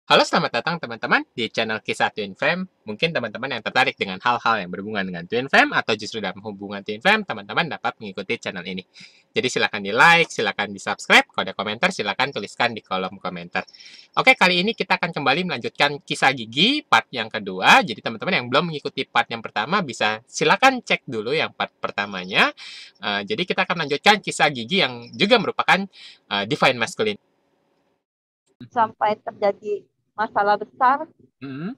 Halo, selamat datang teman-teman di channel Kisah Twin Flame. Mungkin teman-teman yang tertarik dengan hal-hal yang berhubungan dengan Twin Flame atau justru dalam hubungan Twin Flame, teman-teman dapat mengikuti channel ini. Jadi silakan di like, silakan di subscribe, kode komentar silakan tuliskan di kolom komentar. Oke, kali ini kita akan kembali melanjutkan kisah gigi part yang kedua. Jadi teman-teman yang belum mengikuti part yang pertama bisa silakan cek dulu yang part pertamanya. Jadi kita akan lanjutkan kisah gigi yang juga merupakan divine masculine. Sampai terjadi masalah besar Hmm,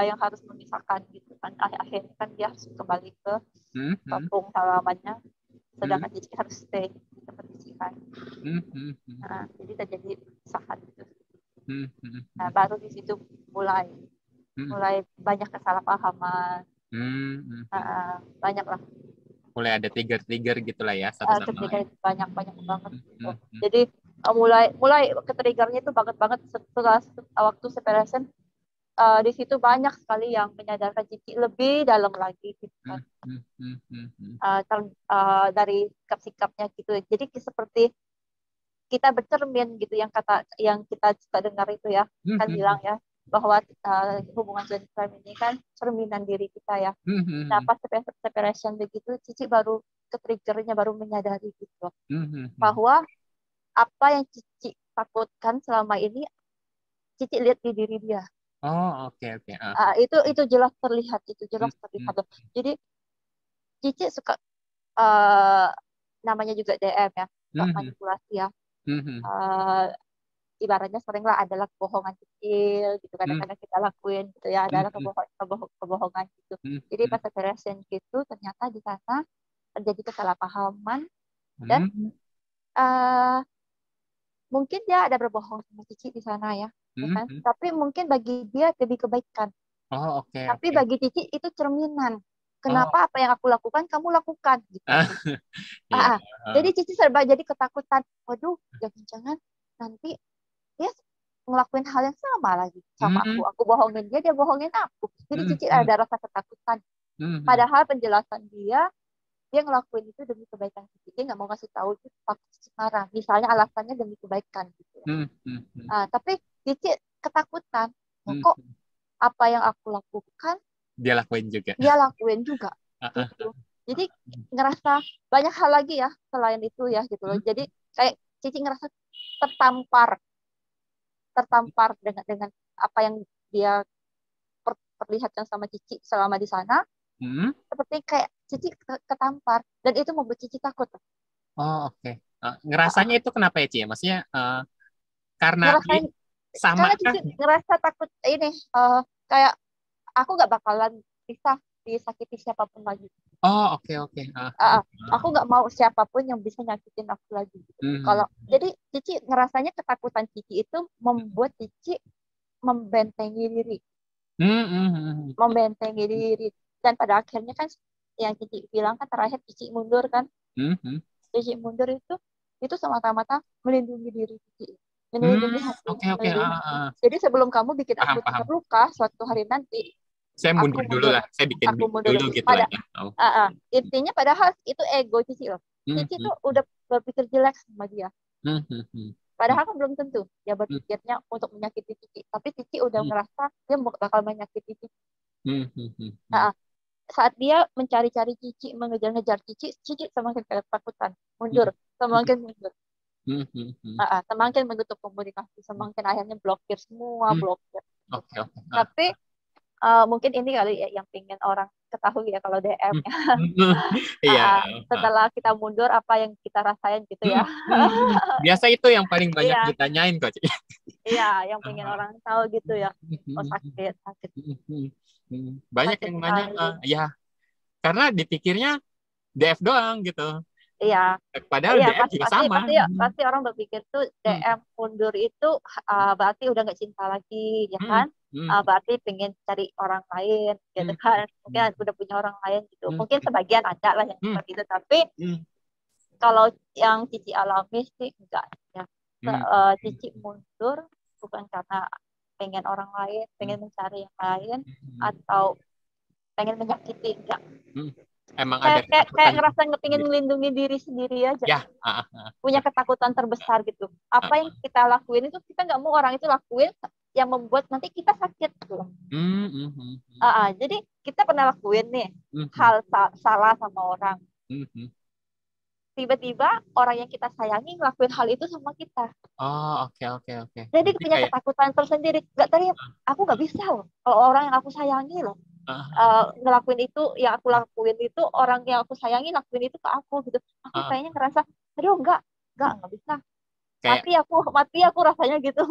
yang harus memisahkan gitu kan. Akhirnya kan dia harus kembali ke hmm, hmm, kampung halamannya, hmm, sedangkan Cici harus stay di tempat pernikahan. hmm, hmm, hmm, Nah, jadi terjadi perpisahan gitu. hmm, hmm, Nah, hmm. baru di situ mulai Hmm, mulai banyak kesalahpahaman. hmm, hmm, hmm. Banyak lah, Mulai ada trigger-trigger gitulah ya satu sama ketika lain. itu banyak banyak banget Hmm, gitu. hmm, hmm. Jadi mulai mulai ke triggernya itu banget banget setelah waktu separation. Di situ banyak sekali yang menyadarkan Cici lebih dalam lagi gitu Hmm, kan. hmm, hmm, hmm, hmm. Dari sikap-sikapnya gitu. Jadi seperti kita bercermin gitu, yang kita suka dengar itu ya, Hmm, kan hmm, bilang ya bahwa hubungan twin flame ini kan cerminan diri kita ya. hmm, Nah, hmm, pas separation begitu, Cici baru ke triggernya, baru menyadari gitu hmm, hmm, hmm. bahwa apa yang Cici takutkan selama ini Cici lihat di diri dia. Oh, oke, oke. Itu jelas terlihat, itu Hmm, jelas hmm, terlihat loh. Jadi Cici suka, uh, namanya juga DM ya, suka hmm, hmm, manipulasi ya. hmm, hmm, Uh, Ibaratnya seringlah adalah kebohongan kecil gitu, hmm, kadang-kadang kita lakuin gitu ya, hmm, adalah hmm, kebohongan gitu. hmm, Jadi hmm, pas separation gitu ternyata di sana terjadi kesalahpahaman, dan hmm, uh, mungkin dia ada berbohong sama Cici di sana ya, ya hmm, kan? hmm. Tapi mungkin bagi dia demi kebaikan. Oh, oke, Tapi oke. bagi Cici itu cerminan. Oh, Kenapa apa yang aku lakukan kamu lakukan gitu. ah, Ah, iya. ah. Jadi Cici serba jadi ketakutan. Waduh, jangan-jangan nanti dia ngelakuin hal yang sama lagi sama aku. Hmm, Aku bohongin dia, dia bohongin aku. Jadi hmm, Cici hmm, ada rasa ketakutan. hmm, hmm, Padahal penjelasan dia ngelakuin itu demi kebaikan Cici. Dia nggak mau ngasih tahu itu takut Cici marah. Misalnya alasannya demi kebaikan gitu ya. hmm, hmm, hmm, Tapi Cici ketakutan. Nah, hmm, kok hmm. apa yang aku lakukan Dia lakuin juga. dia lakuin juga Ah, ah, gitu. ah. Jadi ngerasa banyak hal lagi ya selain itu ya gitu loh. Hmm, Jadi kayak Cici ngerasa tertampar, tertampar dengan apa yang dia perlihatkan sama Cici selama di sana. hmm. Seperti kayak Cici ketampar, dan itu membuat Cici takut. Oh, oke. Ngerasanya Uh, itu kenapa ya, Ci? Maksudnya karena Ngerasain, sama karena kah? Cici ngerasa takut ini, kayak aku gak bakalan bisa disakiti siapapun lagi. Oh, oke, oke. Uh, aku nggak mau siapapun yang bisa nyakitin aku lagi gitu. Hmm, Kalau jadi Cici ngerasanya ketakutan Cici itu membuat Cici membentengi diri, hmm, hmm, hmm, membentengi diri. Dan pada akhirnya kan yang Cici bilang kan terakhir Cici mundur kan. hmm, hmm, Cici mundur itu semata-mata melindungi diri Cici, hmm, melindungi hati, oke, oke. melindungi hati. Jadi sebelum kamu bikin Paham, aku paham. terluka suatu hari nanti, Saya aku mundur dulu mundur, lah. Saya bikin aku mundur dulu dulu. gitu lah ya. Oh. Intinya padahal itu ego Cici loh. Hmm, Cici hmm, tuh udah berpikir jelek sama dia. hmm, hmm, hmm, hmm, Padahal kan belum tentu dia hmm, berpikirnya untuk menyakiti Cici. Tapi Cici udah hmm, ngerasa dia bakal menyakiti Cici. hmm, hmm, hmm, hmm, Nah, saat dia mencari-cari Cici, mengejar-ngejar Cici, Cici semakin ketakutan, mundur, hmm, semakin mundur. hmm, hmm, hmm. Semakin menutup komunikasi, semakin akhirnya blokir semua, Hmm, blokir. oke, oke. Tapi mungkin ini kali ya yang pengen orang ketahui ya kalau DM. Hmm, hmm, iya. Setelah kita mundur apa yang kita rasain gitu Hmm, ya. hmm, hmm. Biasa itu yang paling banyak Iya, ditanyain kok, Ci. iya, yang pengen orang tahu gitu ya. Oh, Hmm, sakit, sakit, hmm, hmm, hmm. Banyak sakit yang nanya, sekali. ya karena dipikirnya DF doang gitu. Iya, Padahal iya, DF juga pasti sama. pasti pasti orang berpikir tuh Hmm, DM mundur itu berarti udah nggak cinta lagi, ya hmm, kan? hmm, Berarti pengen cari orang lain, gitu hmm, kan? Mungkin hmm, udah punya orang lain gitu. hmm, Mungkin sebagian ada lah yang hmm, seperti itu, tapi hmm, kalau yang Cici alami sih enggak ya. hmm, Cici mundur bukan karena pengen orang lain, hmm, pengen mencari yang lain, hmm, atau pengen menyakiti, enggak. hmm. Emang ada Kayak ketakutan ngerasa ngepingin sendiri. melindungi diri sendiri aja. Ya, Punya ketakutan terbesar gitu. Apa yang kita lakuin itu kita nggak mau orang itu lakuin yang membuat nanti kita sakit tuh. Jadi kita pernah lakuin nih hal salah sama orang. Tiba-tiba orang yang kita sayangi ngelakuin hal itu sama kita. Oh, oke. Jadi Jadi punya kayak ketakutan tersendiri. Nggak tadi aku nggak bisa loh. Kalau orang yang aku sayangi loh ngelakuin itu, yang aku lakuin itu orang yang aku sayangi lakuin itu ke aku gitu. Aku kayaknya ngerasa, aduh nggak bisa. kayak Mati aku rasanya gitu.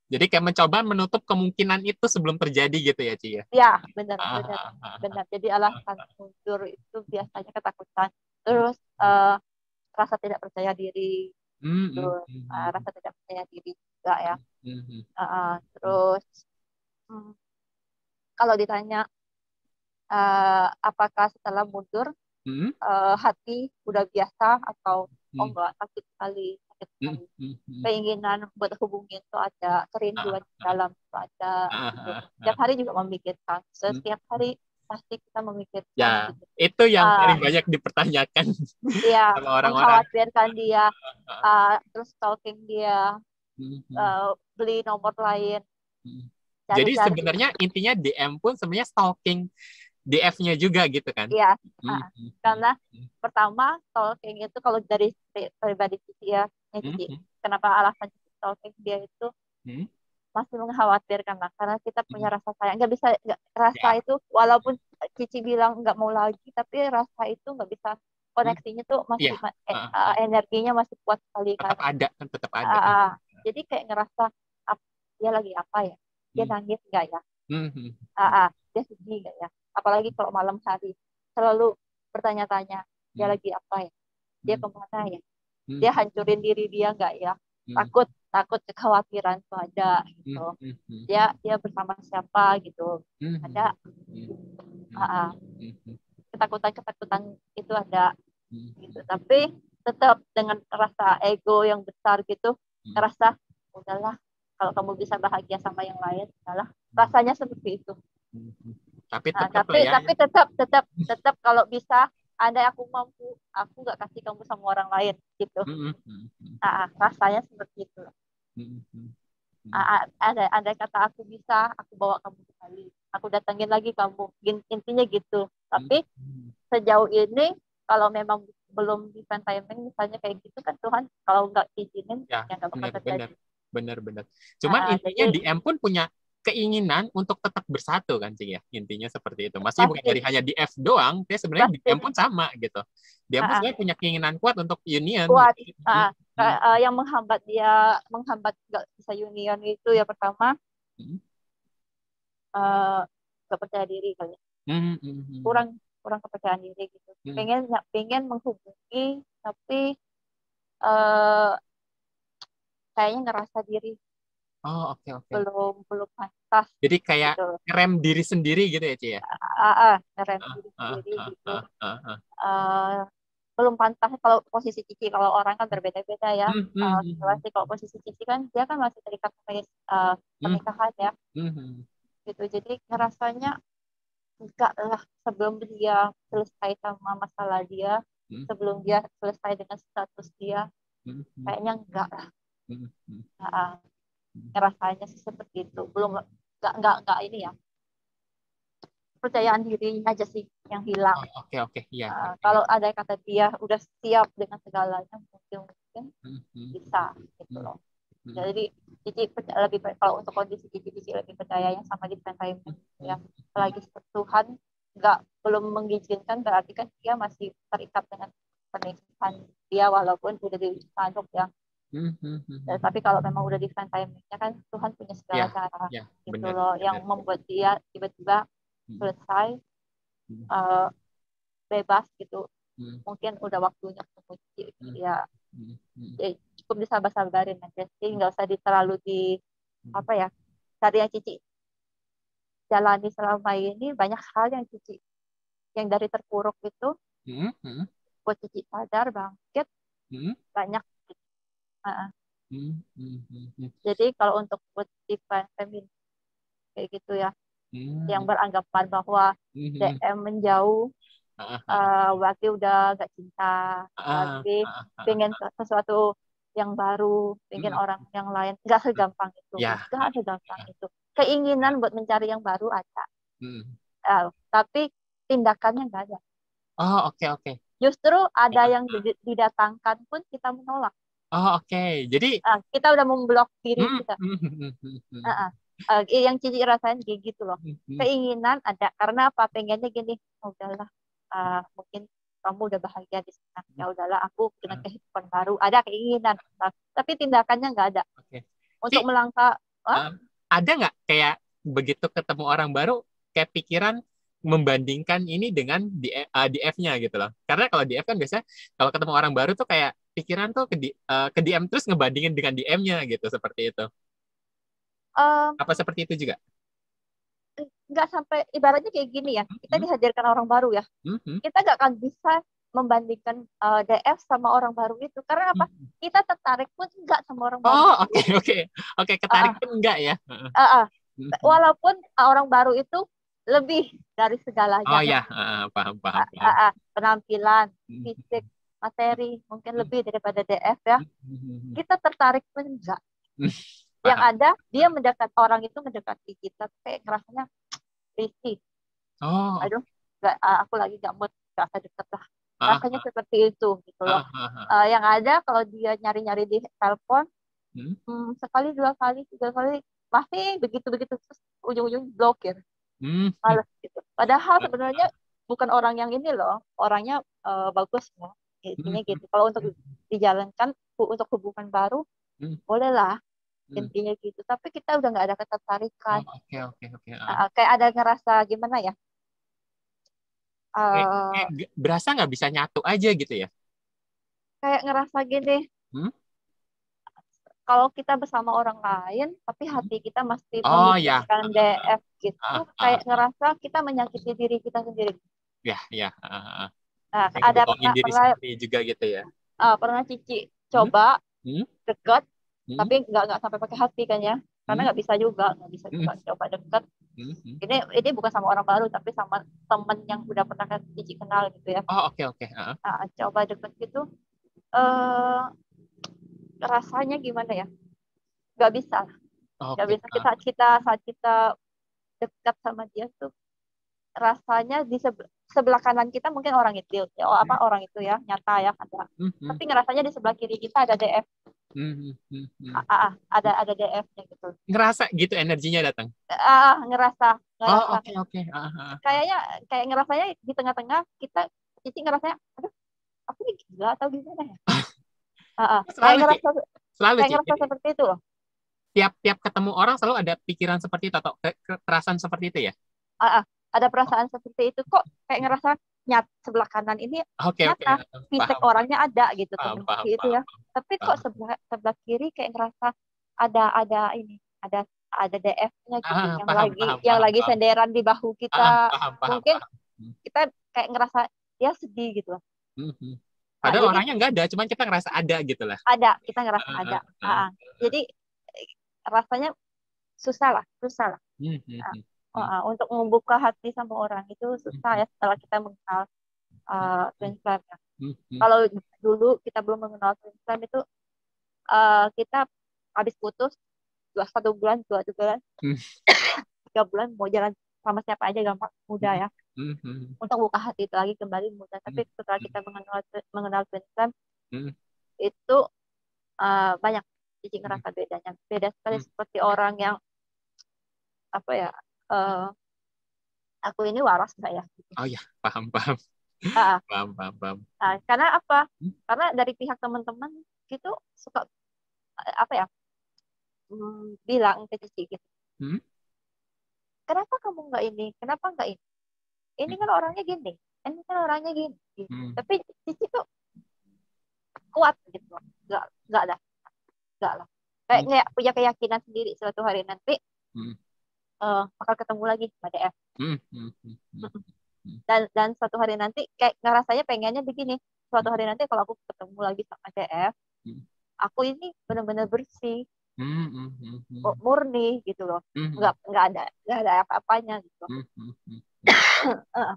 jadi kayak mencoba menutup kemungkinan itu sebelum terjadi gitu ya, Ci ya. Ya, benar. Jadi alasan mundur itu biasanya ketakutan. Terus rasa tidak percaya diri. Rasa tidak percaya diri juga ya. Terus kalau ditanya apakah setelah mundur hati udah biasa atau enggak, sakit sekali. Keinginan buat hubungin tuh ada, kerinduan di dalam tuh ada gitu. Setiap hari juga memikirkan, setiap hari pasti kita memikirkan Ya, gitu. itu yang paling banyak dipertanyakan Iya, sama orang-orang. mengkhawatirkan dia, terus stalking dia, beli nomor lain, Jadi cari-cari. sebenarnya intinya DM pun sebenarnya stalking DF-nya juga gitu kan? Iya, karena pertama stalking itu kalau dari pribadi Cici ya, kenapa alasan stalking dia itu masih mengkhawatirkan lah, karena kita punya rasa sayang. Nggak bisa, rasa itu walaupun Cici bilang nggak mau lagi, tapi rasa itu nggak bisa, koneksinya tuh masih energinya masih kuat sekali kan. Tetap ada. Jadi kayak ngerasa dia lagi apa ya? Dia nangis nggak ya? Dia sedih nggak ya? Apalagi kalau malam hari selalu bertanya-tanya dia lagi apa ya? Dia kemana ya? Dia hancurin diri dia nggak ya? Takut kekhawatiran tuh ada gitu. Dia bersama siapa gitu, ada ketakutan itu ada gitu. Tapi tetap dengan rasa ego yang besar gitu, ngerasa udahlah, kalau kamu bisa bahagia sama yang lain, udahlah, rasanya seperti itu. Tapi tetap kalau bisa, andai aku mampu, aku nggak kasih kamu sama orang lain gitu. Rasanya seperti itu. Ada kata aku bisa, aku bawa kamu kembali, aku datangin lagi kamu, intinya gitu. Tapi sejauh ini kalau memang belum divine timing misalnya kayak gitu kan, Tuhan kalau nggak izinin ya nggak bakal terjadi. Benar. Cuman intinya jadi, DM pun punya keinginan untuk tetap bersatu kan, Cing ya. Intinya seperti itu. Maksudnya bukan dari hanya DF doang, dia sebenarnya DM pun sama gitu. Dia pun sebenarnya punya keinginan kuat untuk union. Kuat. Yang menghambat nggak bisa union itu ya pertama nggak percaya diri kali. Kurang kepercayaan diri gitu. Pengen menghubungi tapi kayaknya ngerasa diri belum pantas. Jadi kayak gitu. Ngerem diri sendiri gitu ya, Ci ya? Ngerem diri sendiri gitu. Belum pantas kalau posisi Cici. Kalau orang kan berbeda-beda ya. Kalau posisi Cici kan dia kan masih terikat pernikahan ya. Gitu. Jadi ngerasanya enggak lah, sebelum dia selesai sama masalah dia, sebelum dia selesai dengan status dia, kayaknya enggak lah. Ngerasanya seperti itu. Belum enggak ini ya. Kepercayaan diri aja sih yang hilang. Oke. Ya. Kalau ada kata dia udah siap dengan segalanya, mungkin bisa gitu loh. Jadi Cici lebih, kalau untuk kondisi Cici lebih percaya yang sama divine timing ya. Apalagi Tuhan belum mengizinkan, berarti kan dia masih terikat dengan pernikahan dia walaupun udah diucapkan ya. Tapi kalau memang udah divine timingnya kan, Tuhan punya segala cara gitu loh, yang membuat dia tiba-tiba selesai bebas gitu. Mungkin udah waktunya untuk Cici ya. Cukup disabar-sabarin aja sih, nggak usah terlalu dari yang Cici jalani selama ini, banyak hal yang Cici yang dari terpuruk itu buat Cici sadar, bangkit, banyak gitu. Jadi kalau untuk buat divine feminine kayak gitu ya, yang beranggapan bahwa DM menjauh berarti udah gak cinta, berarti pengen sesuatu yang baru, pengen orang yang lain. Nggak segampang itu. Ya. Nggak segampang itu. Keinginan buat mencari yang baru ada. Tapi tindakannya nggak ada. Oh, oke. Justru ada yang didatangkan pun kita menolak. Oh, oke. Jadi kita udah memblok diri kita. Yang Cici rasain kayak gitu loh. Keinginan ada karena apa? Pengennya gini, udahlah, mungkin kamu udah bahagia di sana. Ya udahlah, aku dengan kehidupan baru. Ada keinginan, tapi tindakannya nggak ada. Untuk melangkah. Ada nggak kayak begitu ketemu orang baru, kayak pikiran membandingkan ini dengan DF-nya gitu loh. Karena kalau DF kan biasanya kalau ketemu orang baru tuh kayak pikiran tuh ke DM terus ngebandingin dengan DM-nya gitu, seperti itu. Apa seperti itu juga? Nggak sampai, ibaratnya kayak gini ya, kita dihadirkan orang baru ya, kita nggak akan bisa membandingkan DF sama orang baru itu, karena apa? Kita tertarik pun enggak sama orang baru. Oh, oke, ketarik pun enggak ya? Walaupun orang baru itu lebih dari segalanya. Oh ya, paham. Penampilan, fisik, materi mungkin lebih daripada DF ya. Kita tertarik pun enggak. Yang ada dia orang itu mendekati kita kayak rasanya risih. Oh. Aduh, aku lagi nggak mau rasa deket lah. Rasanya seperti itu gitu loh. Yang ada kalau dia nyari-nyari di telepon, sekali, 2 kali, 3 kali masih begitu terus ujung-ujung blokir. Males gitu. Padahal sebenarnya bukan orang yang ini loh, orangnya bagus loh. Intinya gitu. Kalau untuk dijalankan untuk hubungan baru, bolehlah. Intinya gitu, tapi kita udah nggak ada ketertarikan. Oke. Kayak ada ngerasa gimana ya, berasa nggak bisa nyatu aja gitu ya, kayak ngerasa gini, kalau kita bersama orang lain tapi hati kita masih memikirkan DF gitu, kayak ngerasa kita menyakiti diri kita sendiri. Ada pernah juga gitu ya. Pernah Cici coba deket, tapi nggak sampai pakai hati kan ya, karena nggak bisa juga coba deket. Ini bukan sama orang baru, tapi sama temen yang udah pernah Cici kenal gitu ya. Oke. Coba deket gitu, rasanya gimana ya? Nggak bisa. Saat kita dekat sama dia tuh, rasanya di sebelah kanan kita mungkin orang itu ya nyata ya ada. Tapi ngerasanya di sebelah kiri kita ada DF. Ada DF-nya gitu. Ngerasa gitu energinya datang. Ngerasa. Oke. Kayaknya kayak ngerasanya di tengah-tengah kita, Cici ngerasanya, aduh, aku ini gila atau gimana ya? Kayak ngerasa seperti itu loh. Tiap ketemu orang selalu ada pikiran seperti itu atau perasaan seperti itu ya? Ada perasaan seperti itu kok, kayak ngerasa sebelah kanan ini nyata, fisik orangnya ada gitu, itu ya. Tapi kok sebelah kiri kayak ngerasa ada DF-nya gitu, yang lagi senderan di bahu kita. Mungkin kita kayak ngerasa dia sedih gitu. Padahal orangnya nggak ada, cuman kita ngerasa ada gitu lah. Ada, kita ngerasa ada. Jadi rasanya susah lah. Untuk membuka hati sama orang itu susah ya, setelah kita mengenal twin flame ya. Kalau dulu kita belum mengenal twin flame itu, kita habis putus 1 bulan, 2 bulan, 3 bulan mau jalan sama siapa aja gampang, mudah ya. Untuk buka hati itu lagi kembali mudah. Tapi setelah kita mengenal twin flame itu banyak Cici ngerasa bedanya. Beda sekali, seperti orang yang apa ya, aku ini waras nggak ya? Oh ya, paham. Paham. Karena apa? Karena dari pihak teman-teman gitu suka apa ya, bilang ke Cici gitu. Kenapa kamu nggak ini? Kenapa nggak ini? Ini kan orangnya gini. Ini kan orangnya gini. Gitu. Tapi Cici tuh kuat gitu. Nggak lah. Kayak punya keyakinan sendiri suatu hari nanti bakal ketemu lagi sama DF. Dan suatu hari nanti kayak ngerasanya pengennya begini, suatu hari nanti kalau aku ketemu lagi sama DF, aku ini benar-benar bersih, murni gitu loh, nggak ada apa-apanya gitu.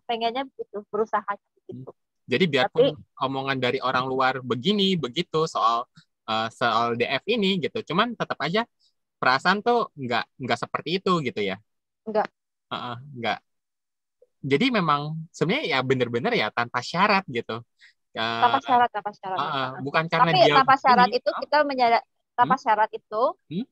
Pengennya begitu, berusaha gitu. Jadi biarpun omongan dari orang luar begini begitu soal soal DF ini gitu. Cuman tetap aja perasaan tuh nggak seperti itu gitu ya. Enggak. Nggak. Jadi memang sebenarnya ya bener-bener ya tanpa syarat gitu. Tanpa Uh, syarat, tanpa syarat. Bukan karena Tapi dia tanpa syarat ini. itu kita tanpa Hmm, syarat itu hmm,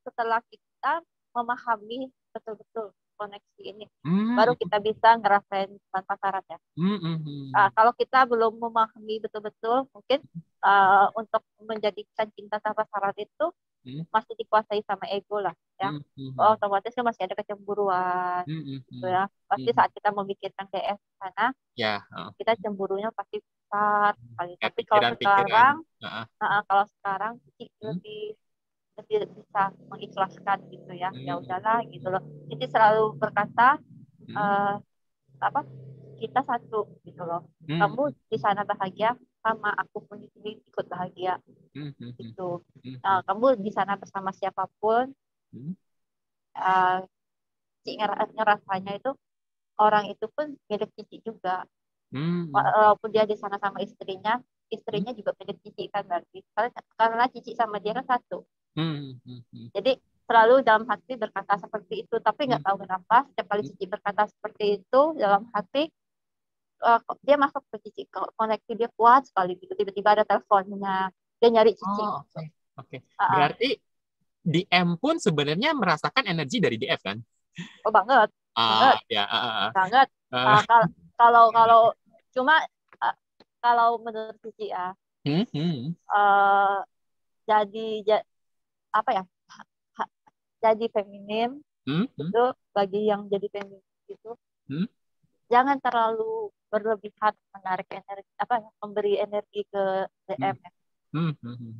setelah kita memahami betul-betul koneksi ini, baru hmm, kita bisa ngerasain tanpa syarat ya. hmm, hmm, hmm, Kalau kita belum memahami betul-betul, mungkin untuk menjadikan cinta tanpa syarat itu hmm, masih dikuasai sama ego lah ya. hmm, hmm, hmm, Otomatis kan masih ada kecemburuan hmm, hmm, gitu hmm, ya. Pasti hmm. saat kita memikirkan DF sana, Ya, kita cemburunya pasti besar sekali. ya Tapi pikiran-pikiran. kalau sekarang sih Hmm, lebih lebih bisa mengikhlaskan gitu ya. Ya hmm, udahlah gitu loh. Jadi selalu berkata hmm, eh, apa kita satu gitu loh. hmm, Kamu di sana bahagia, sama aku pun di sini ikut bahagia hmm, hmm, hmm, gitu. hmm, hmm, Kamu di sana bersama siapapun, hmm, uh, Cici ngerasanya itu orang itu pun milik Cici juga. hmm, hmm, Walaupun dia di sana sama hmm, istrinya juga milik Cici kan berarti. Karena Cici sama dia kan satu. hmm, hmm, hmm, Jadi selalu dalam hati berkata seperti itu, tapi hmm, nggak tahu kenapa setiap kali Cici berkata seperti itu dalam hati, dia masuk ke Cici, koneksi dia kuat sekali gitu. Tiba-tiba ada teleponnya, dia nyari Cici. oh, oke. Oke. Uh, Berarti di M pun sebenarnya merasakan energi dari DF kan? oh banget, banget, Ya, banget. uh, Uh, kal- kalau kalau cuma uh, kalau menurut Cici ya, hmm, hmm, uh, jadi apa ya, jadi feminim hmm, hmm, itu, bagi yang jadi feminim itu hmm, jangan terlalu berlebihan menarik energi, apa ya, memberi energi ke hmm, DM ya. hmm, hmm, hmm,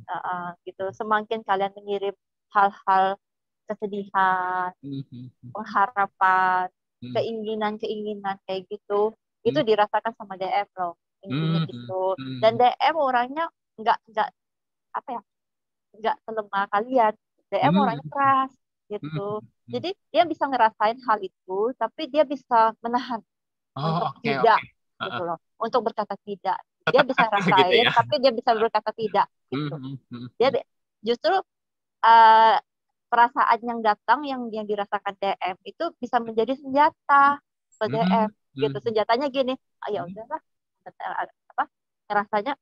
Gitu. Semakin kalian mengirim hal-hal kesedihan, hmm, hmm, hmm, pengharapan, hmm, keinginan-keinginan kayak gitu, itu hmm, dirasakan sama DM loh, intinya hmm, hmm, gitu. Dan hmm, DM orangnya nggak apa ya, nggak selemah kalian. DM hmm, orangnya keras hmm, gitu. hmm. Jadi dia bisa ngerasain hal itu, tapi dia bisa menahan Oh, untuk oke, oke. tidak gitu loh, untuk berkata tidak. Dia Tetap bisa kekeh gitu rasain, ya. tapi dia bisa berkata tidak Hmm, gitu. hmm, hmm, Dia hmm, justru uh, perasaan yang datang, yang dirasakan DM itu bisa menjadi senjata ke hmm, DM hmm, gitu. Senjatanya gini, ya hmm. udahlah, apa, rasanya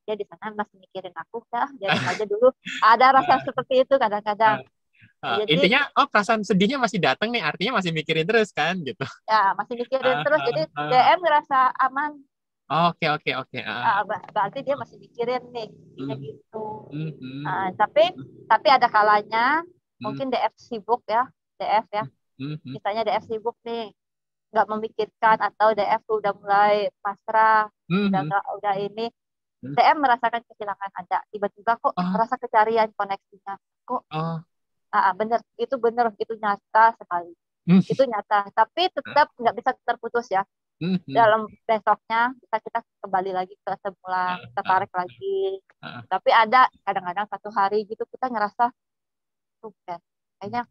dia di sana masih mikirin aku, dah biarin aja dulu. Ada rasa seperti itu kadang-kadang. Jadi Intinya, oh perasaan sedihnya masih datang nih, artinya masih mikirin terus kan, gitu. ya masih mikirin Ah, terus. ah, Jadi ah. DM ngerasa aman. Oke, oke, oke. Berarti dia masih mikirin nih, intinya Hmm, gitu. hmm, hmm, Tapi ada kalanya hmm, mungkin DF sibuk ya, DF ya. hmm, hmm, Misalnya DF sibuk nih, nggak memikirkan, atau DF tuh udah mulai pasrah, hmm, udah hmm, nggak, udah ini, hmm. DM merasakan kehilangan ada. Tiba-tiba kok Oh, merasa kecarian koneksinya. Kok oh. bener, itu nyata sekali. Hmm, Itu nyata, tapi tetap nggak bisa terputus ya. hmm, hmm. Dalam besoknya kita kembali lagi ke semula, kita Ah, tarik lagi. ah. Tapi ada kadang-kadang satu hari gitu kita ngerasa tuh kan, kayaknya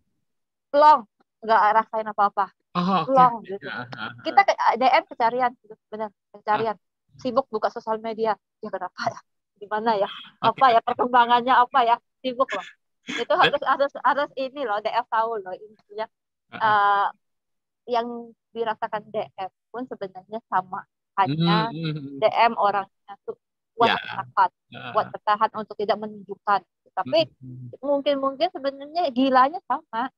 plong, nggak rasain apa-apa, Oh, oke, plong oke. gitu. Ah, ah, Kita ah. ke DM pencarian gitu, bener Ah, pencarian, sibuk buka sosial media, ya kenapa ya, gimana ya, oke, apa ya oke. perkembangannya, apa ya, sibuk loh. Itu Bet- harus harus harus ini loh, DM tahu loh intinya. ah, ah. eh, yang dirasakan DM pun sebenarnya sama, Hmm, hanya hmm, hmm. DM orangnya tuh Ya. kuat Ah, bertahan untuk tidak menunjukkan. hmm, Tapi hmm. mungkin mungkin sebenarnya gilanya sama.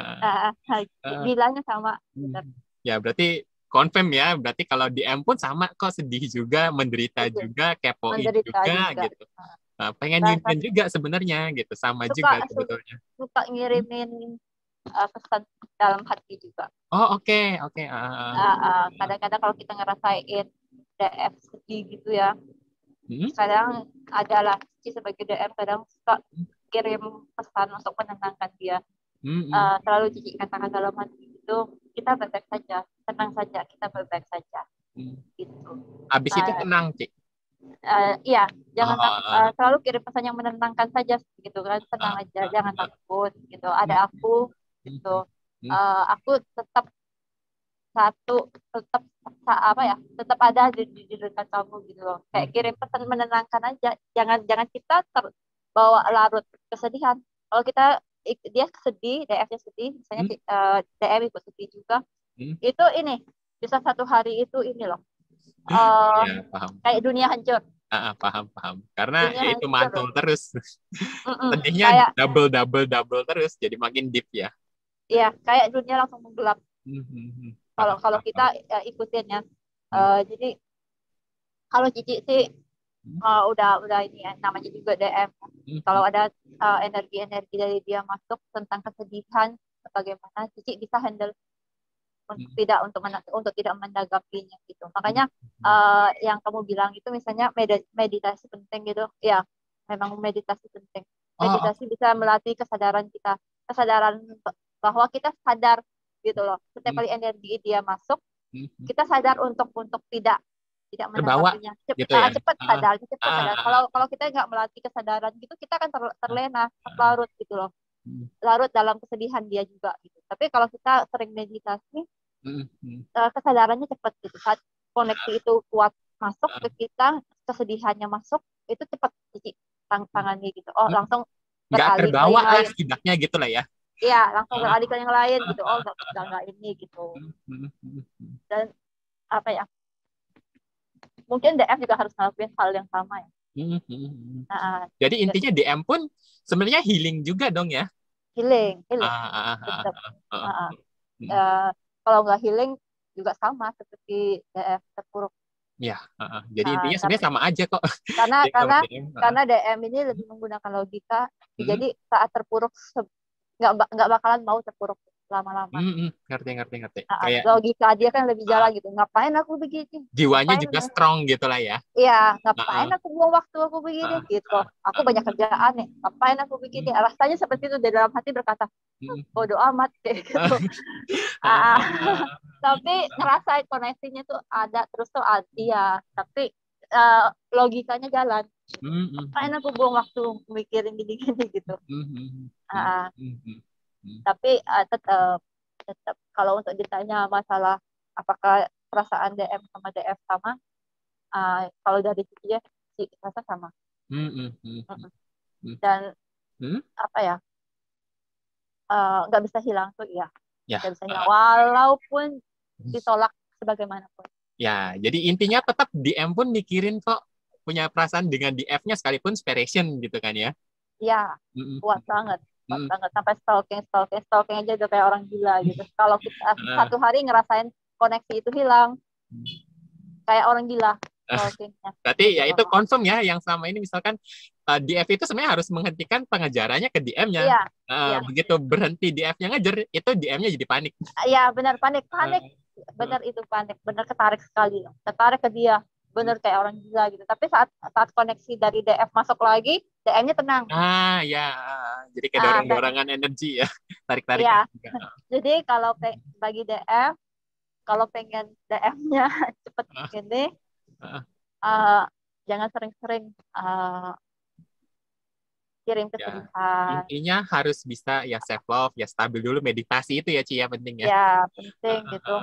Ah, ah. Gilanya sama. Hmm. Benar. Ya, berarti confirm ya. Berarti kalau di M pun sama kok, sedih juga, menderita Itu juga, kepoin menderita juga juga. gitu. Pengen Rasa nyuntian juga sebenarnya gitu, sama suka juga su- sebetulnya. suka Hmm? ngirimin pesan dalam hati juga. Oh, oke, oke. Kadang-kadang kalau kita ngerasain DF sedih gitu ya, Hmm? kadang adalah sebagai DM kadang suka kirim pesan untuk menenangkan dia. Hmm, hmm, Selalu Cici katakan dalam hati itu, kita baik-baik saja, tenang saja, kita baik-baik saja hmm. gitu. Habis itu uh, tenang, Cik. Iya, jangan Oh, selalu kirim pesan yang menenangkan saja gitu kan, tenang ah, aja, ah, jangan ah. takut gitu, Hmm, ada aku hmm, gitu. hmm, hmm, Aku tetap satu tetap apa ya, tetap ada di dekat kamu gitu loh, kayak kirim pesan menenangkan aja, jangan kita terbawa larut kesedihan. Kalau kita dia sedih, DF-nya sedih misalnya, DM ikut sedih juga, itu ini bisa satu hari itu ini loh, Ya, paham. kayak dunia hancur. Paham. Karena Dunia ya itu hancur. mantul terus. Sedihnya Kayak double terus, jadi makin deep ya. ya kayak dunia langsung menggelap kalau Paham, kalau paham. kita ikutin ya. Jadi kalau Cici sih udah ini ya, namanya juga DM. Kalau ada energi-energi dari dia masuk tentang kesedihan, bagaimana Cici bisa handle untuk tidak menanggapinya gitu. Makanya yang kamu bilang itu misalnya meditasi penting gitu. Ya, memang meditasi penting. Oh, Meditasi bisa melatih kesadaran kita, kesadaran bahwa kita sadar gitu loh. Setiap kali energi dia masuk, kita sadar untuk tidak terbawa menanggapinya. gitu ya. Cepat sadar. Kalau kita nggak melatih kesadaran gitu, kita akan terlena, larut gitu loh. Larut dalam kesedihan dia juga gitu. Tapi kalau kita sering meditasi, kesadarannya cepat gitu. Saat koneksi itu kuat masuk ke kita, kesedihannya masuk, itu cepat Cici tangannya gitu. Oh, langsung Nggak beralih ke terbawa yang lah lain. setidaknya gitu lah ya. Iya, langsung beralih ke yang lain gitu. Oh, nggak ini gitu. Dan apa ya? Mungkin DF juga harus ngelakuin hal yang sama ya. Nah, Jadi intinya DM pun sebenarnya healing juga dong ya. healing, Ah. tetap. Uh, Kalau nggak healing juga sama seperti DF terpuruk. Ya, jadi intinya Tapi sebenarnya sama aja kok. karena Jadi kalau karena DM, karena DM ini lebih menggunakan logika, hmm, jadi saat terpuruk nggak bakalan mau terpuruk lama-lama. ngerti. Kayak Logika dia kan lebih uh, jalan gitu. Ngapain aku begini? jiwanya Ngapain? juga strong gitu lah ya. Iya, Uh, ngapain uh, aku buang waktu aku begini uh, gitu. uh, Aku uh, banyak kerjaan nih. Ngapain aku begini? Rasanya seperti itu, di dalam hati berkata, bodoh amat kayak gitu. Ah, tapi ngerasain koneksinya tuh ada terus tuh iya. Tapi logikanya jalan. Ngapain aku buang waktu mikirin gini-gini gitu. Ah, tapi tetap kalau untuk ditanya masalah apakah perasaan DM sama DF sama, kalau dari Cici ya sih rasa sama. Dan apa ya, nggak bisa hilang tuh ya, Ya, nggak bisa hilang walaupun ditolak sebagaimanapun. ya, jadi intinya tetap DM pun mikirin kok punya perasaan dengan DF-nya sekalipun separation gitu kan ya. Ya, kuat banget, sampai stalking aja udah kayak orang gila gitu. Kalau kita satu hari ngerasain koneksi itu hilang, kayak orang gila stalkingnya Berarti gitu ya itu loh. confirm ya yang sama ini misalkan DF itu sebenarnya harus menghentikan pengejarannya ke DM-nya. Iya, iya, Begitu berhenti DF-nya ngejar, itu DM-nya jadi panik. iya, benar, panik, benar, itu panik, benar, ketarik sekali, ketarik ke dia, benar kayak orang gila gitu. Tapi saat saat koneksi dari DF masuk lagi, DM-nya tenang. Ya, jadi kayak dorong-dorongan energi ya, Iya, tarik-tarikan juga. jadi kalau bagi DF, kalau pengen DM-nya cepet gini, jangan sering-sering kirim Ya, kesedihan. intinya harus bisa ya self love, ya stabil dulu, meditasi itu ya Ci ya penting ya. Ya, penting gitu.